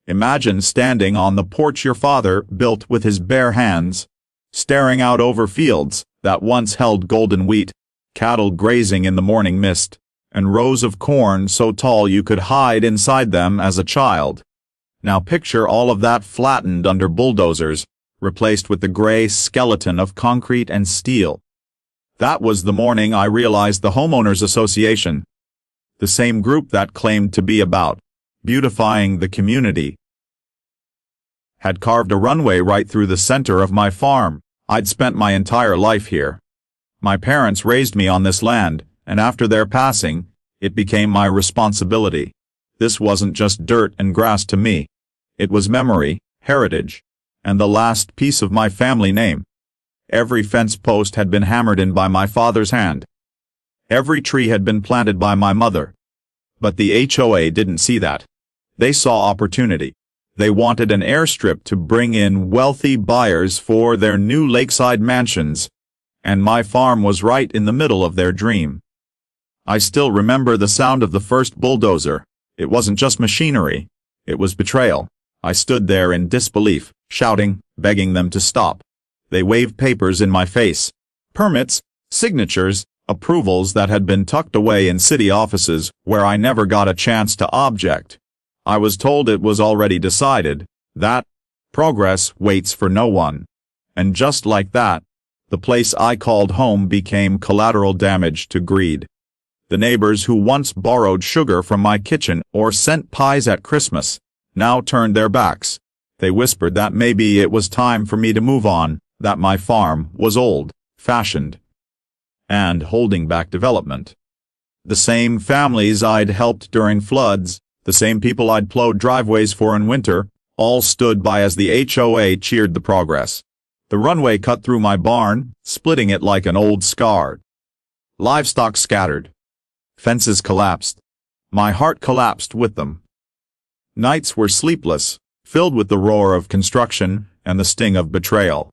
Imagine standing on the porch your father built with his bare hands, staring out over fields that once held golden wheat, cattle grazing in the morning mist, and rows of corn so tall you could hide inside them as a child. Now picture all of that flattened under bulldozers, replaced with the gray skeleton of concrete and steel. That was the morning I realized the Homeowners Association, the same group that claimed to be about beautifying the community, had carved a runway right through the center of my farm. I'd spent my entire life here. My parents raised me on this land, and after their passing, it became my responsibility. This wasn't just dirt and grass to me. It was memory, heritage, and the last piece of my family name. Every fence post had been hammered in by my father's hand. Every tree had been planted by my mother. But the HOA didn't see that. They saw opportunity. They wanted an airstrip to bring in wealthy buyers for their new lakeside mansions, and my farm was right in the middle of their dream. I still remember the sound of the first bulldozer. It wasn't just machinery. It was betrayal. I stood there in disbelief, shouting, begging them to stop. They waved papers in my face. Permits, signatures, approvals that had been tucked away in city offices where I never got a chance to object. I was told it was already decided that progress waits for no one. And just like that, the place I called home became collateral damage to greed. The neighbors who once borrowed sugar from my kitchen or sent pies at Christmas now turned their backs. They whispered that maybe it was time for me to move on, that my farm was old-fashioned and holding back development. The same families I'd helped during floods, the same people I'd plowed driveways for in winter, all stood by as the HOA cheered the progress. The runway cut through my barn, splitting it like an old scar. Livestock scattered. Fences collapsed. My heart collapsed with them. Nights were sleepless, filled with the roar of construction and the sting of betrayal.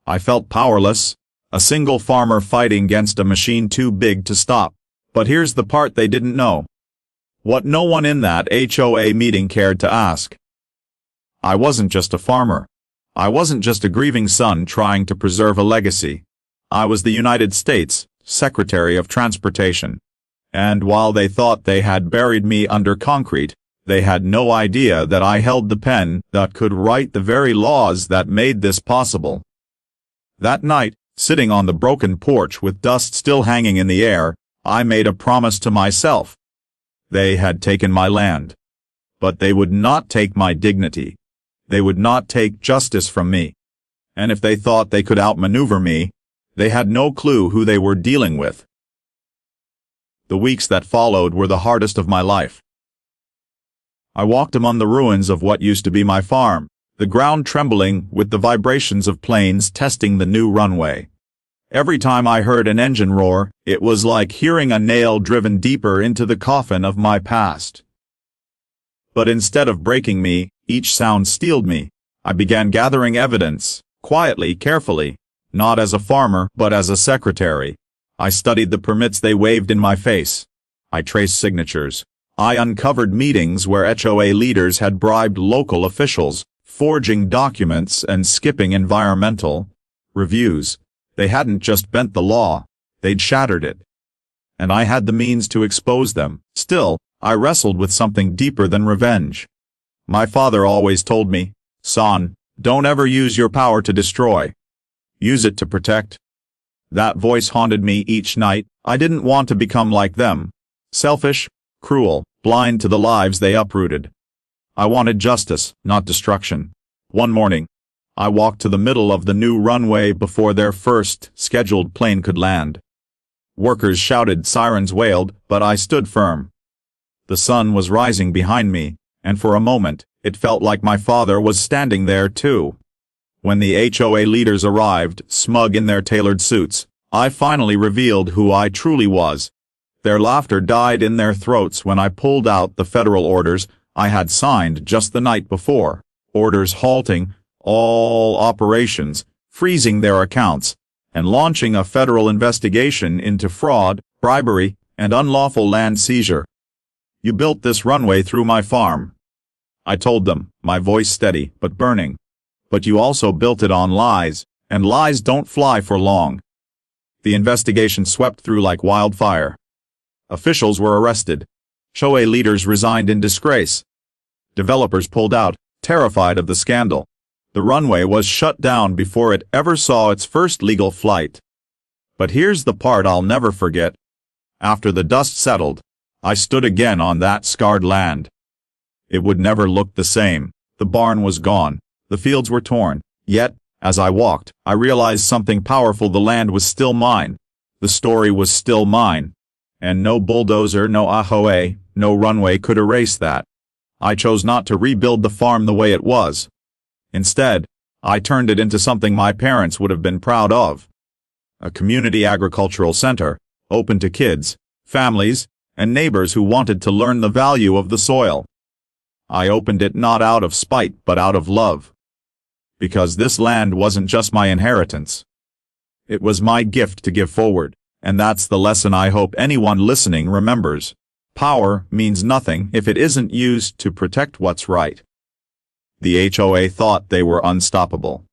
I felt powerless, a single farmer fighting against a machine too big to stop. But here's the part they didn't know. What no one in that HOA meeting cared to ask. I wasn't just a farmer. I wasn't just a grieving son trying to preserve a legacy. I was the United States Secretary of Transportation. And while they thought they had buried me under concrete, they had no idea that I held the pen that could write the very laws that made this possible. That night, sitting on the broken porch with dust still hanging in the air, I made a promise to myself. They had taken my land. But they would not take my dignity. They would not take justice from me. And if they thought they could outmaneuver me, they had no clue who they were dealing with. The weeks that followed were the hardest of my life. I walked among the ruins of what used to be my farm, the ground trembling with the vibrations of planes testing the new runway. Every time I heard an engine roar, it was like hearing a nail driven deeper into the coffin of my past. But instead of breaking me, each sound steeled me. I began gathering evidence, quietly, carefully, not as a farmer but as a secretary. I studied the permits they waved in my face. I traced signatures. I uncovered meetings where HOA leaders had bribed local officials, forging documents and skipping environmental reviews. They hadn't just bent the law, they'd shattered it. And I had the means to expose them. Still, I wrestled with something deeper than revenge. My father always told me, "Son, don't ever use your power to destroy. Use it to protect." That voice haunted me each night. I didn't want to become like them. Selfish, cruel, blind to the lives they uprooted. I wanted justice, not destruction. One morning, I walked to the middle of the new runway before their first scheduled plane could land. Workers shouted, sirens wailed, but I stood firm. The sun was rising behind me, and for a moment, it felt like my father was standing there too. When the HOA leaders arrived, smug in their tailored suits, I finally revealed who I truly was. Their laughter died in their throats when I pulled out the federal orders I had signed just the night before, orders halting all operations, freezing their accounts, and launching a federal investigation into fraud, bribery, and unlawful land seizure. "You built this runway through my farm," I told them, my voice steady but burning. But you also built it on lies, and lies don't fly for long. The investigation swept through like wildfire. Officials were arrested. HOA leaders resigned in disgrace. Developers pulled out, terrified of the scandal. The runway was shut down before it ever saw its first legal flight. But here's the part I'll never forget. After the dust settled, I stood again on that scarred land. It would never look the same. The barn was gone. The fields were torn. Yet, as I walked, I realized something powerful. The land was still mine. The story was still mine. And no bulldozer, no HOA, no runway could erase that. I chose not to rebuild the farm the way it was. Instead, I turned it into something my parents would have been proud of. A community agricultural center, open to kids, families, and neighbors who wanted to learn the value of the soil. I opened it not out of spite but out of love. Because this land wasn't just my inheritance. It was my gift to give forward, and that's the lesson I hope anyone listening remembers. Power means nothing if it isn't used to protect what's right. The HOA thought they were unstoppable.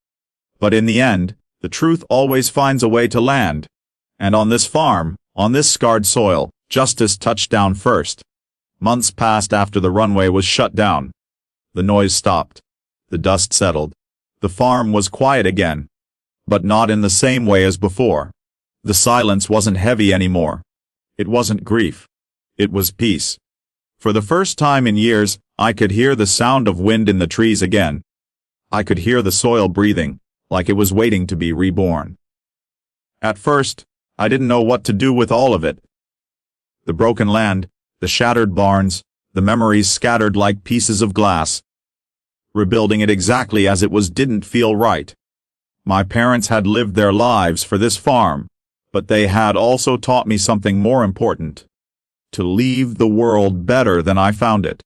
But in the end, the truth always finds a way to land. And on this farm, on this scarred soil, justice touched down first. Months passed after the runway was shut down. The noise stopped. The dust settled. The farm was quiet again. But not in the same way as before. The silence wasn't heavy anymore. It wasn't grief. It was peace. For the first time in years, I could hear the sound of wind in the trees again. I could hear the soil breathing, like it was waiting to be reborn. At first, I didn't know what to do with all of it. The broken land, the shattered barns, the memories scattered like pieces of glass. Rebuilding it exactly as it was didn't feel right. My parents had lived their lives for this farm, but they had also taught me something more important. To leave the world better than I found it.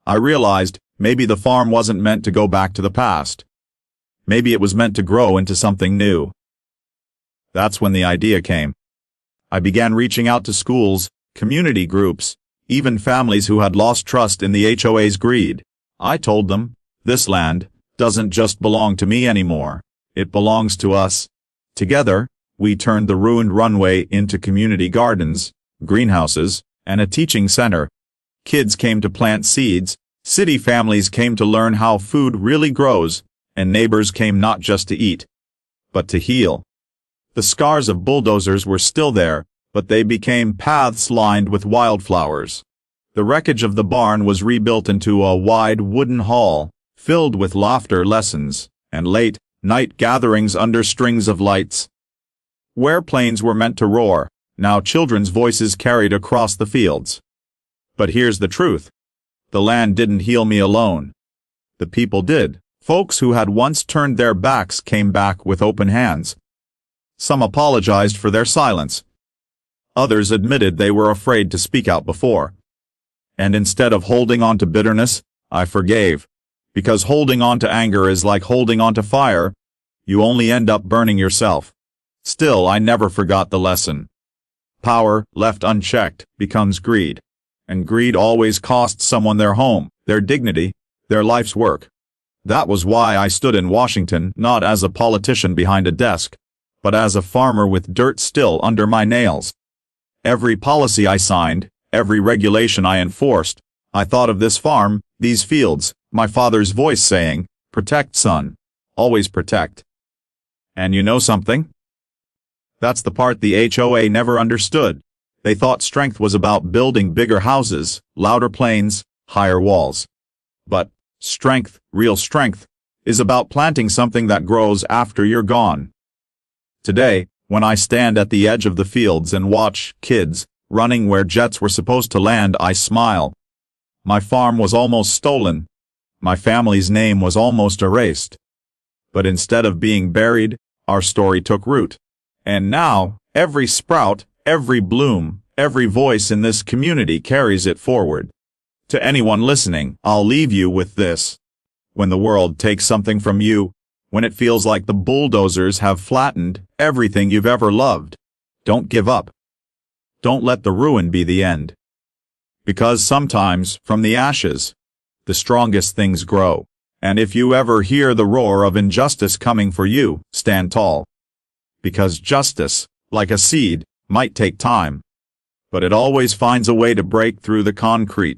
I realized maybe the farm wasn't meant to go back to the past. Maybe it was meant to grow into something new. That's when the idea came. I began reaching out to schools, community groups, even families who had lost trust in the HOA's greed. I told them, this land doesn't just belong to me anymore. It belongs to us. Together, we turned the ruined runway into community gardens, greenhouses, and a teaching center. Kids came to plant seeds, city families came to learn how food really grows, and neighbors came not just to eat, but to heal. The scars of bulldozers were still there, but they became paths lined with wildflowers. The wreckage of the barn was rebuilt into a wide wooden hall, filled with laughter lessons, and late-night gatherings under strings of lights. Where planes were meant to roar, now children's voices carried across the fields. But here's the truth. The land didn't heal me alone. The people did. Folks who had once turned their backs came back with open hands. Some apologized for their silence. Others admitted they were afraid to speak out before. And instead of holding on to bitterness, I forgave. Because holding on to anger is like holding on to fire. You only end up burning yourself. Still, I never forgot the lesson. Power, left unchecked, becomes greed. And greed always costs someone their home, their dignity, their life's work. That was why I stood in Washington not as a politician behind a desk, but as a farmer with dirt still under my nails. Every policy I signed, every regulation I enforced, I thought of this farm, these fields, my father's voice saying, protect, son. Always protect. And you know something? That's the part the HOA never understood. They thought strength was about building bigger houses, louder planes, higher walls. But strength, real strength, is about planting something that grows after you're gone. Today, when I stand at the edge of the fields and watch kids running where jets were supposed to land, I smile. My farm was almost stolen. My family's name was almost erased. But instead of being buried, our story took root. And now, every sprout, every bloom, every voice in this community carries it forward. To anyone listening, I'll leave you with this. When the world takes something from you, when it feels like the bulldozers have flattened everything you've ever loved, don't give up. Don't let the ruin be the end. Because sometimes, from the ashes, the strongest things grow. And if you ever hear the roar of injustice coming for you, stand tall. Because justice, like a seed, might take time, but it always finds a way to break through the concrete.